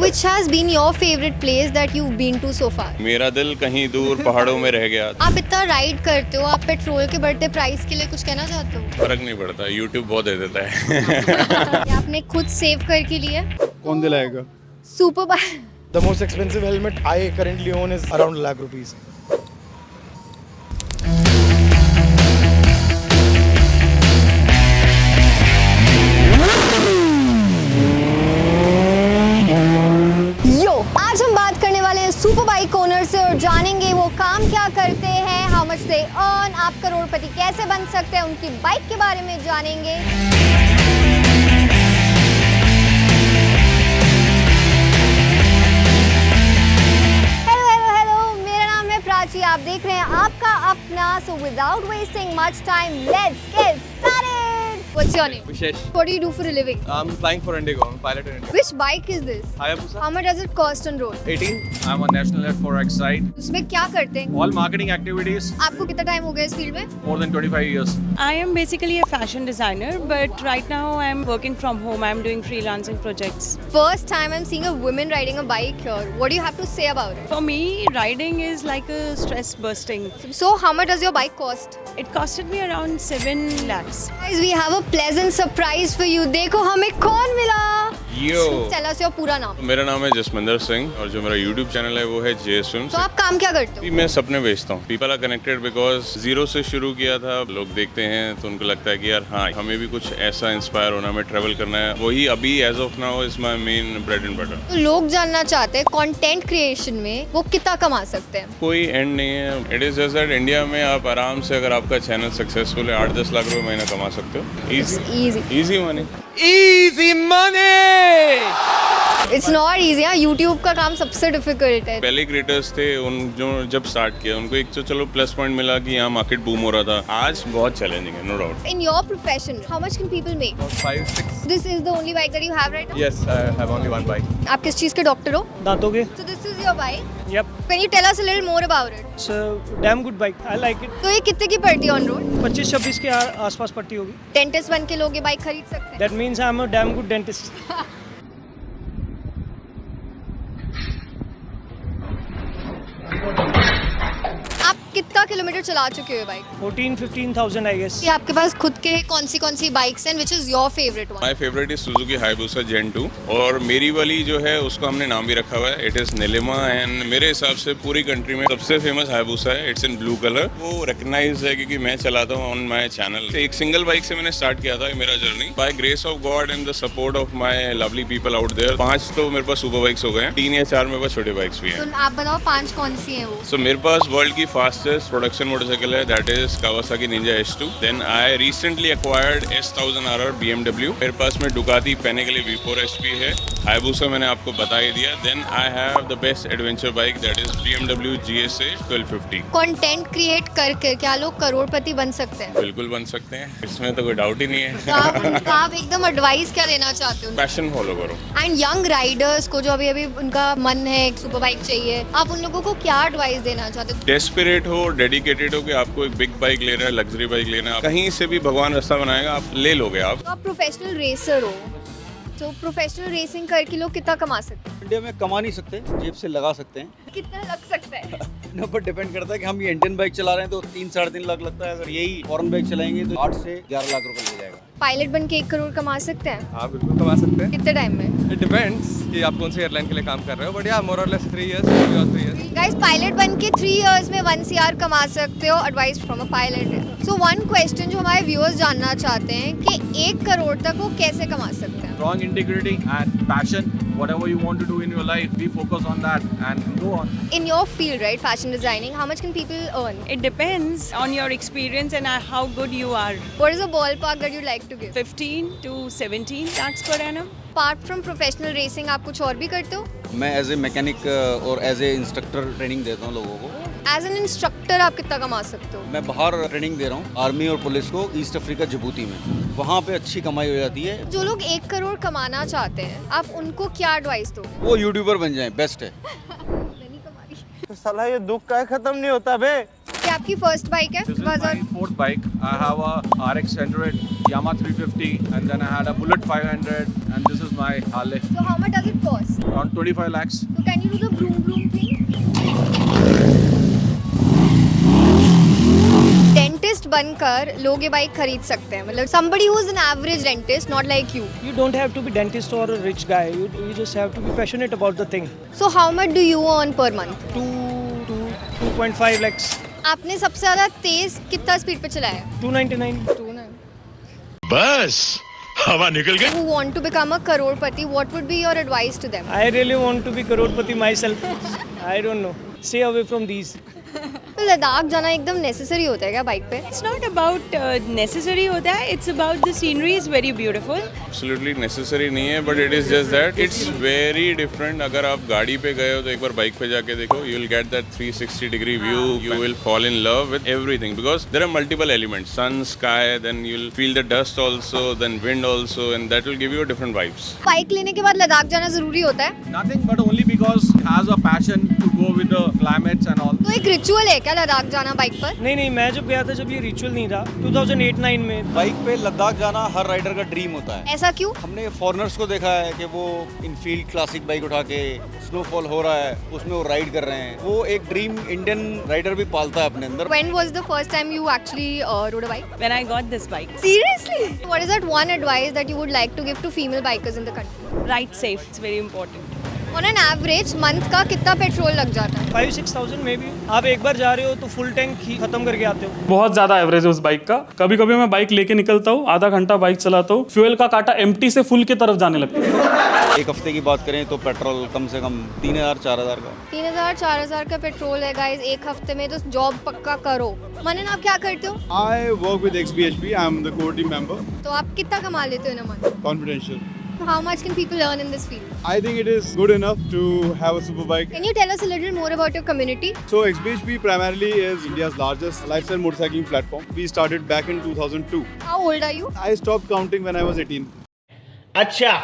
Which has been your favorite place that you've been to so far? मेरा दिल कहीं दूर पहाड़ों में रह गया। आप इतना राइड करते हो, आप पेट्रोल के बढ़ते प्राइस के लिए कुछ कहना चाहते हो? फर्क नहीं पड़ता, यूट्यूब बहुत दे देता है। ये आपने खुद सेव करके लिया? कौन दिलाएगा? Super bike. The most expensive helmet I currently own is around lakh rupees. यो, आज हम बात करने वाले हैं सुपर बाइक ओनर से और जानेंगे वो काम क्या करते हैं, हाउ मच दे अर्न, आप करोड़पति कैसे बन सकते हैं, उनकी बाइक के बारे में जानेंगे। प्राची, आप देख रहे हैं आपका अपना। So without wasting much time, let's get started. What's your name? Vishesh. What do you do for a living? I'm flying for Indigo. I'm a pilot in Indigo. Which bike is this? Hayabusa. How much does it cost on road? 18. I'm on National Air 4X side. उसमें क्या करते हैं? All marketing activities. आपको कितना time हो गया इस field में? More than 25 years. I am basically a fashion designer, but right now I'm working from home. I'm doing freelancing projects. First time I'm seeing a woman riding a bike here. What do you have to say about it? For me, riding is like a stress busting. So how much does your bike cost? It costed me around 7 lakhs. Guys, we have a pleasant surprise for you. देखो हमें कौन मिला? यो, Tell us your पूरा नाम. मेरा नाम है जसमिंदर सिंह और जो मेरा YouTube चैनल है वो है JSwim। तो आप काम क्या करते हो? मैं सपने बेचता हूँ। People are connected because zero से शुरू किया था। लोग देखते हैं तो उनको लगता है कि यार हाँ हमें भी कुछ ऐसा इंस्पायर होना, हमें ट्रैवल करना है। वही अभी as of now is my main bread and butter. तो लोग जानना चाहते हैं कंटेंट क्रिएशन में वो कितना कमा सकते हैं? कोई एंड नहीं है। It is just that India में आप आराम से अगर आपका चैनल सक्सेसफुल है 8-10 लाख रुपए महीना कमा सकते हो। Easy money. Easy money! It's not easy. YouTube का काम सबसे डिफिकल्ट है। पहले क्रिएटर्स थे उन जो जब स्टार्ट किया उनको एक तो चलो प्लस पॉइंट मिला कि यहाँ मार्केट बूम हो रहा था। आज बहुत चैलेंजिंग है, no doubt. In your profession how much can people make? 5-6. This is the only bike that you have right now? Yes, I have only one bike. आप किस चीज के डॉक्टर हो? दांतों के. So this is your bike? Yep. Can you tell us a little more about it? It's a damn good bike. I like it. तो ये कितने की पड़ती है ऑन रोड? 25-26 के आसपास पट्टी होगी. डेंटिस्ट बन के लोग ये बाइक खरीद सकते हैं? That means I'm a damn good dentist. आप कितना किलोमीटर चला चुके हो ये बाइक? 14-15,000 I guess. कि आपके पास खुद के कौन सी बाइक्स हैं? Which is your favourite one? My favourite is Suzuki Hayabusa Gen 2 और मेरी वाली जो है उसको हमने नाम भी रखा हुआ है, इट इज नीलिमा। एंड मेरे हिसाब से पूरी कंट्री में सबसे फेमस हायाबुसा है। It's in blue colour. वो रिकग्नाइज है क्योंकि मैं चलाता हूँ ऑन माय चैनल। एक सिंगल बाइक से मैंने स्टार्ट किया था मेरा journey. By grace of God and the support of my lovely people out there 5 तो मेरे पास सुपर बाइक्स हो गए हैं, 3 या 4 मेरे पास छोटे बाइक्स भी हैं। तो आप बताओ 5 कौन सी हैं वो? सो मेरे पास वर्ल्ड की फास्टेस्ट प्रोडक्शन मोटरसाइकिल है, that is Kawasaki Ninja S2। Then I recently acquired S1000RR BMW। मेरे पास में डुकाती पेनिकली V4 SP है। हायाबुसा मैंने आपको बता ही दिया। Then I have the best adventure bike that is BMW GSA 1250। Content create करके क्या लोग करोड़पति बन सकते हैं? बिल्कुल बन सकते हैं, इसमें तो कोई डाउट ही नहीं तो है। आप एकदम एडवाइस क्या देना चाहते हो? पैशन फॉलो करो। एंड यंग राइडर्स को जो अभी उनका मन है एक सुपर बाइक चाहिए, आप उन लोगों को क्या एडवाइस देना चाहते हो? डेस्परेट हो, डेडिकेटेड हो कि आपको एक बिग बाइक लेना है, लग्जरी बाइक लेना है, कहीं से भी भगवान रास्ता बनाएगा, आप ले लोगे। आप तो आप प्रोफेशनल रेसर हो, तो प्रोफेशनल रेसिंग करके लोग कितना कमा सकते हैं? इंडिया में कमा नहीं सकते, जेब से लगा सकते हैं। कितना लग सकता है? इन पर डिपेंड करता है कि हम ये इंडियन बाइक चला रहे हैं तो 3-3.5 लाख लगता है। अगर यही फॉरेन बाइक चलाएंगे तो 8 से 11 लाख रुपए लग जाएगा। पायलट बन के 1 करोड़ कमा सकते हैं? हाँ बिल्कुल कमा सकते हैं। कितने टाइम में? It depends कि आप कौन सी एयरलाइन के लिए काम कर रहे हो, बट या मोर और less 3 years, 2 or 3 years. Guys, pilot बन के 3 इयर्स में 1 CR कमा सकते हो। Advice from a pilot. So one question जो हमारे व्यूअर्स जानना चाहते हैं कि 1 करोड़ तक वो कैसे कमा सकते हैं? Strong integrity and passion. Whatever you want to do in your life, we focus on that and go on. In your field, right, fashion designing, how much can people earn? It depends on your experience and how good you are. What is the ballpark that you'd like to give? 15 to 17 lakhs per annum. Apart from professional racing, आप कुछ और भी करते हो? मैं as a mechanic और as a instructor training देता हूँ लोगों को। एज एन इंस्ट्रक्टर आप कितना कमा सकते हो? मैं बाहर ट्रेनिंग दे रहा हूँ आर्मी और पुलिस को, ईस्ट अफ्रीका जिबूती में। वहाँ पे अच्छी कमाई हो जाती है। जो लोग 1 करोड़ कमाना चाहते हैं, आप उनको क्या एडवाइस दोगे? वो यूट्यूबर बन जाएं, बेस्ट है। नहीं कमा रही। साला ये दुख का खत्म नहीं होता बे। क्या आपकी फर्स्ट बाइक है? This is my 4th bike. I have a RX 100 Yamaha 350, and then I had a Bullet 500, and this is my Harley. So how much does it cost? Around 25 lakhs. So can you do the vroom vroom thing? Dentist बनकर लोग ये bike खरीद सकते हैं, मतलब somebody who is an average dentist, not like you. You don't have to be dentist or a rich guy. You just have to be passionate about the thing. So how much do you earn per month? 2.5 lakhs. आपने सबसे ज्यादा तेज कितना speed पे चलाया? 299. बस हवा निकल गई. Who want to become a crorepati? What would be your advice to them? I really want to be crorepati myself. I don't know. Stay away from these. तो लद्दाख जाना एकदम नेसेसरी होता है क्या बाइक पे? It's not about necessary होता है. It's about the scenery is very beautiful. Absolutely necessary नहीं है, but it is just that it's very different. अगर आप गाड़ी पे गए हो तो एक बार बाइक पे जाके देखो, you will get that 360 degree view. You will fall in love with everything because there are multiple elements, sun, sky, then you will feel the dust also, then wind also, and that will give you different vibes. Bike लेने के बाद लद्दाख जाना जरूरी होता है? Nothing but only because he has a passion to go with the climates and all. तो एक ritual है क्या लद्दाख जाना बाइक पर? नहीं, मैं जब गया था जब ये रिचुअल नहीं था 2008-9 में. बाइक पे लद्दाख जाना हर राइडर का ड्रीम होता है. ऐसा क्यों? हमने फॉरेनर्स को देखा है कि वो इनफील्ड क्लासिक बाइक उठा के स्नोफॉल हो रहा है उसमें वो राइड कर रहे हैं. वो एक ड्रीम इंडियन राइडर भी पालता है अपने अंदर. When was the first time you actually rode a bike? When I got this bike. Seriously? What is that one advice that you would like to give to female bikers in the country? Ride safe. It's very important. On an average month का कितना petrol लग जाता है? 5-6,000 में भी. आप एक बार जा रहे हो तो फुल टैंक ही खत्म करके आते हो. बहुत ज़्यादा एवरेज है उस बाइक का. कभी कभी मैं बाइक लेके निकलता हूँ, आधा घंटा बाइक चलाता हूँ, फ्यूल का कांटा एम्प्टी से फुल की तरफ जाने लगता है. एक हफ्ते की बात करें तो पेट्रोल कम से कम 3,000-4,000 का. 3,000-4,000 का पेट्रोल है गाइस एक हफ्ते में, तो जॉब पक्का करो. मनन आप क्या करते हो? I work with XBHP. I'm the core team member. तो आप कितना कमा लेते हो in a month? Confidential. How much can people earn in this field? I think it is good enough to have a super bike. Can you tell us a little more about your community? So XBHP primarily is India's largest lifestyle motorcycling platform. We started back in 2002. How old are you? I stopped counting when I was 18. अच्छा.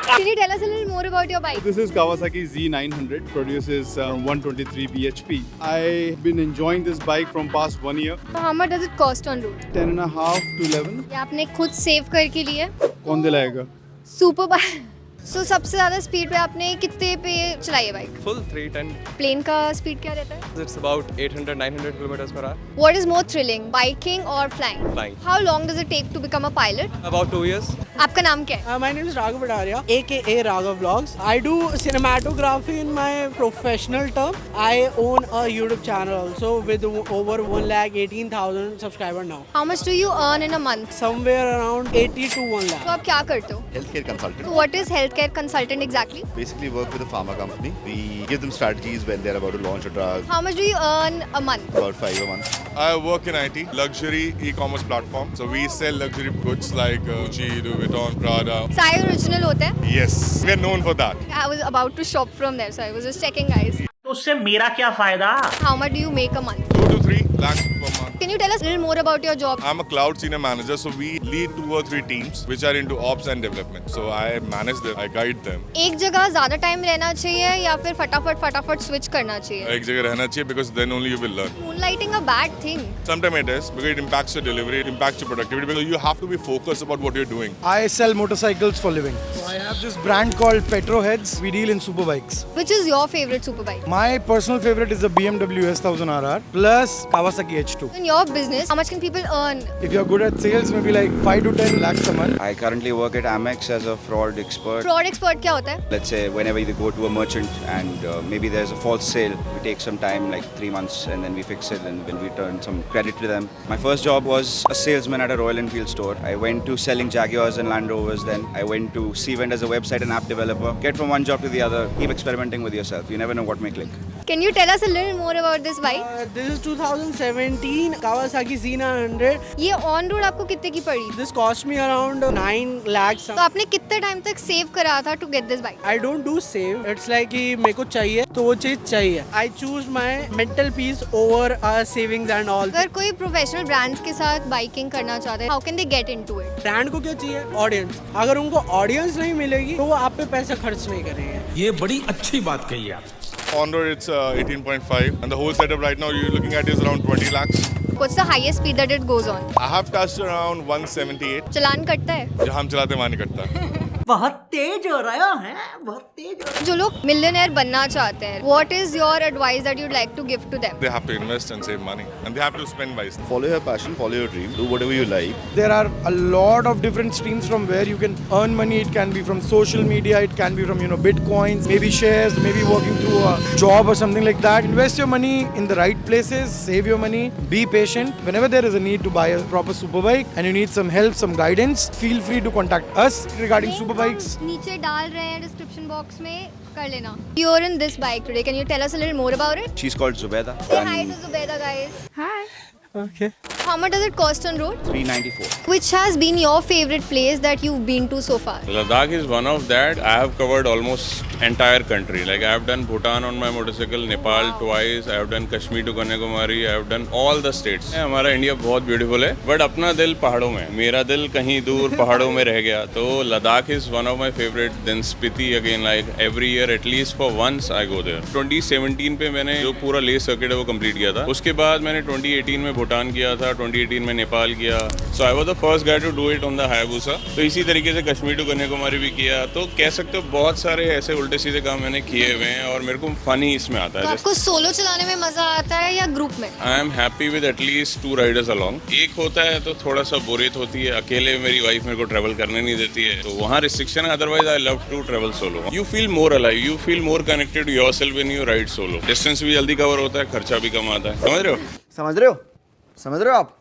Can you tell us a little more about your bike? This is Kawasaki Z900, produces 123 bhp. I've been enjoying this bike from past 1 year. How much does it cost on road? 10.5 to 11. ये आपने खुद save करके लिए? कौन दिलाएगा? Super bike. सो सबसे ज़्यादा speed पे आपने कितने पे चलाई है बाइक? Full 310. प्लेन का स्पीड क्या रहता है? It's about 800-900 kilometers per hour. What is more thrilling, biking or flying? Flying. How long does it take to become a pilot? About 2 years. आपका नाम क्या है? My name is Raghav Badaria, aka Raghav Vlogs. I do cinematography in my professional term. I own a YouTube channel also with over 1,18,000 subscribers now. How much do you earn in a month? Somewhere around 80 to 1 lakh. तो आप क्या करते हो? Healthcare consultant. So what is healthcare consultant exactly? Basically work with a pharma company. We give them strategies when they're about to launch a drug. How much do you earn a month? About 5 a month. I work in IT, luxury e-commerce platform. So we sell luxury goods like Gucci, Louis Vuitton, Prada. सारे original होते हैं? Yes, we are known for that. I was about to shop from there, so I was just checking, guys. तो उससे मेरा क्या फायदा? How much do you make a month? 2 to 3 lakhs per month. Can you tell us a little more about your job? I'm a cloud senior manager, so we lead 2 or 3 teams which are into ops and development. So I manage them, I guide them. एक जगह ज़्यादा time रहना चाहिए या फिर फटाफट switch करना चाहिए? एक जगह रहना चाहिए because then only you will learn. Moonlighting a bad thing? Sometimes it is because it impacts your delivery, it impacts your productivity. Because you have to be focused about what you're doing. I sell motorcycles for living. So I have this brand called Petroheads. We deal in super bikes. Which is your favorite super bike? My personal favorite is the BMW S1000RR plus Kawasaki H2. In your business, how much can people earn? If you're good at sales, maybe like 5 to 10 lakhs a month. I currently work at Amex as a fraud expert. Fraud expert क्या होता है? Let's say whenever you go to a merchant and maybe there's a false sale, we take some time, like 3 months, and then we fix it and then we return some credit to them. My first job was a salesman at a Royal Enfield store. I went to selling Jaguars and Land Rovers. Then I went to Cvent as a website and app developer. Get from one job to the other. Keep experimenting with yourself. You never know what may click. Can you tell us a little more about this bike? This is 2017 Kawasaki Z900. ये on road आपको कितने की पड़ी? This cost me around 9 lakhs. तो आपने कितने time तक save करा था to get this bike? I don't do save. It's like कि मेरे को चाहिए तो वो चीज चाहिए. I choose my mental peace over savings and all. अगर कोई प्रोफेशनल ब्रांड्स के साथ बाइकिंग करना चाहते हैं, how can they get into it? Brand को क्या चाहिए? ऑडियंस. अगर उनको ऑडियंस नहीं मिलेगी तो वो आप पे पैसा खर्च नहीं करेंगे. ये बड़ी अच्छी बात कही आप. On-road, it's 18.5. And the whole setup right now you're looking at is around 20 lakhs. What's the highest speed that it goes on? I have touched around 178. चलान कटता है? जहाँ हम चलाते वहाँ नहीं कटता. बहुत तेज हो रहा है, बहुत तेज हो रहा है. जो लोग मिलियनेयर बनना चाहते हैं, what is your advice that you'd like to give to them? They have to invest and save money. And they have to spend wisely. Follow your passion, follow your dream, do whatever you like. There are a lot of different streams from where you can earn money. It can be from social media, it can be from bitcoins, maybe shares, maybe working through a job or something like that. Invest your money in the right places, save your money, be patient. Whenever there is a need to buy a proper superbike and you need some help, some guidance, feel free to contact us regarding superbikes. नीचे डाल रहे हैं description box में, कर लेना. You're in this bike today. Can you tell us a little more about it? She's called Zubeda. Say hi to Zubeda, guys. Hi. Okay. How much does it cost on road? 394. Which has been your favorite place that you've been to so far? Ladakh is one of that. I have covered almost entire country. Like I have done Bhutan on my motorcycle, Nepal twice. I have done Kashmir to Kanyakumari. I have done all the states. हमारा India बहुत beautiful है, but अपना दिल पहाड़ों में. मेरा दिल कहीं दूर पहाड़ों में रह गया. तो Ladakh is one of my favorite. Then Spiti again. Like every year at least for once I go there. 2017 पे मैंने जो पूरा ले सर्किट है वो कंप्लीट किया था. उसके बाद मैंने 2018 में भूटान किया था, 2018 में नेपाल किया. So I was the first guy to do it on the Hayabusa. तो इसी तरीके से कश्मीर टू कन्याकुमारी भी किया. तो कह सकते हो बहुत सारे ऐसे उल्टे सीधे काम मैंने किए हुए हैं और मेरे को फनी इसमें आता तो है. आपको सोलो चलाने में मजा आता है या ग्रुप में? I am happy with at least 2 Riders along. एक होता है तो थोड़ा सा बोरियत होती है. अकेले मेरी वाइफ मेरे को ट्रैवल करने नहीं देती है, तो वहाँ रिस्ट्रिक्शन है. Otherwise I love to travel solo. You feel more alive, you feel more connected yourself when you ride solo. Distance भी जल्दी कवर होता है, खर्चा भी कम आता है. समझ रहे हो? समझ रहे हो? समझ रहे हो आप?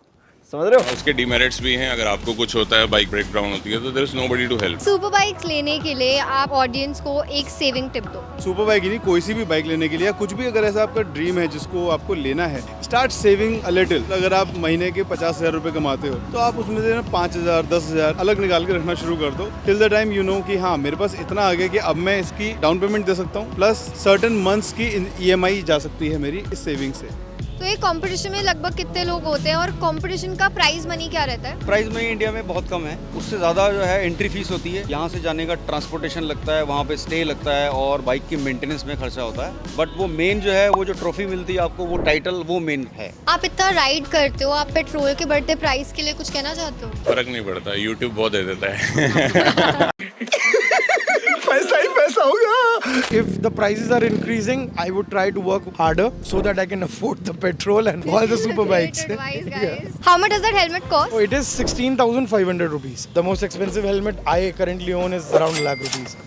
समझ रहे हो? उसके डिमेरिट्स भी हैं. अगर आपको कुछ होता है, बाइक ब्रेक डाउन होती है, तो there is nobody to help. Super bikes लेने के लिए आप ऑडियंस को एक सेविंग टिप दो. सुपर बाइक ही नहीं, कोई सी भी बाइक लेने के लिए, कुछ भी अगर ऐसा आपका ड्रीम है जिसको आपको लेना है, स्टार्ट सेविंग अ लिटिल. अगर आप महीने के 50,000 रुपए कमाते हो तो आप उसमें से 5,000 10,000 अलग निकाल के रखना शुरू कर दो. Till the time you know कि हाँ मेरे पास इतना आ गया कि अब मैं इसकी डाउन पेमेंट दे सकता हूँ, प्लस सर्टेन मंथ्स की EMI जा सकती है मेरी इस सेविंग से. तो ये कंपटीशन में लगभग कितने लोग होते हैं और कंपटीशन का प्राइस मनी क्या रहता है? प्राइस मनी इंडिया में बहुत कम है. उससे ज़्यादा जो है एंट्री फीस होती है. यहाँ से जाने का ट्रांसपोर्टेशन लगता है, वहाँ पे स्टे लगता है और बाइक की मेंटेनेंस में खर्चा होता है. बट वो मेन जो है, वो जो ट्रॉफी मिलती है आपको, वो टाइटल, वो मेन है. आप इतना राइड करते हो, आप पेट्रोल के बढ़ते प्राइस के लिए कुछ कहना चाहते हो? फर्क नहीं पड़ता, यूट्यूब बहुत दे देता है. पैसा ही पैसा होगा. If the prices are increasing, I would try to work harder so that I can afford the petrol and all the super bikes. Advice, guys. How much does that helmet cost? Oh, it is 16,500 rupees. The most expensive helmet I currently own is around lakh rupees.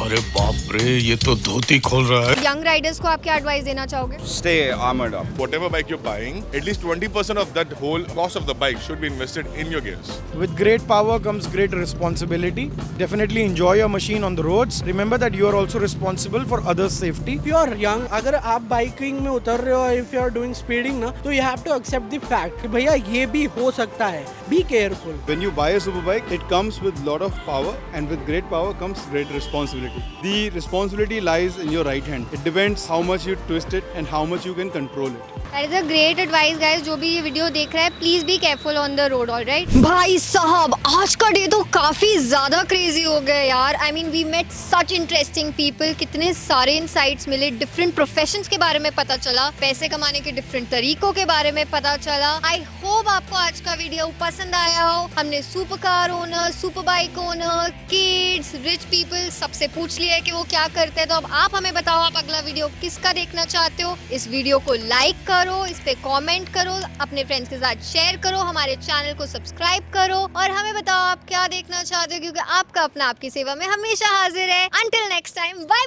अरे बाप रे, ये तो धोती खोल रहा है. Young Riders को आप क्या एडवाइस देना चाहोगे? Stay armored up. Whatever bike you're buying, at least 20% of that whole cost of the bike should be invested in your gears. With great power comes great responsibility. Definitely enjoy your machine on the roads. Remember that you are also responsible for others' safety. If you are young, अगर आप biking में उतर रहे हो, if you are doing speeding ना, तो you have to accept the fact कि भैया ये भी हो सकता है. Be careful. When you buy a super bike, it comes with lot of power, and with great power comes great responsibility. The responsibility lies in your right hand. It depends how much you twist it and how much you can control it. That is a great advice, guys. जो भी ये video देख रहा है, please be careful on the road, all right? भाई साहब, आज का डे तो काफी ज्यादा क्रेजी हो गया यार. I mean, we met such interesting people. कितने सारे insights मिले, different professions के बारे में पता चला, पैसे कमाने के different तरीकों के बारे में पता चला. I hope आपको आज का वीडियो पसंद आया हो. हमने super car owner, super bike owner, kids, rich people सबसे पूछ लिया है कि वो क्या करते हैं. तो अब आप हमें बताओ, आप अगला वीडियो किसका देखना चाहते हो. इस वीडियो को लाइक करो, इस पे कमेंट करो, अपने फ्रेंड्स के साथ शेयर करो, हमारे चैनल को सब्सक्राइब करो और हमें बताओ आप क्या देखना चाहते हो, क्योंकि आपका अपना आपकी सेवा में हमेशा हाजिर है. Until next time, bye.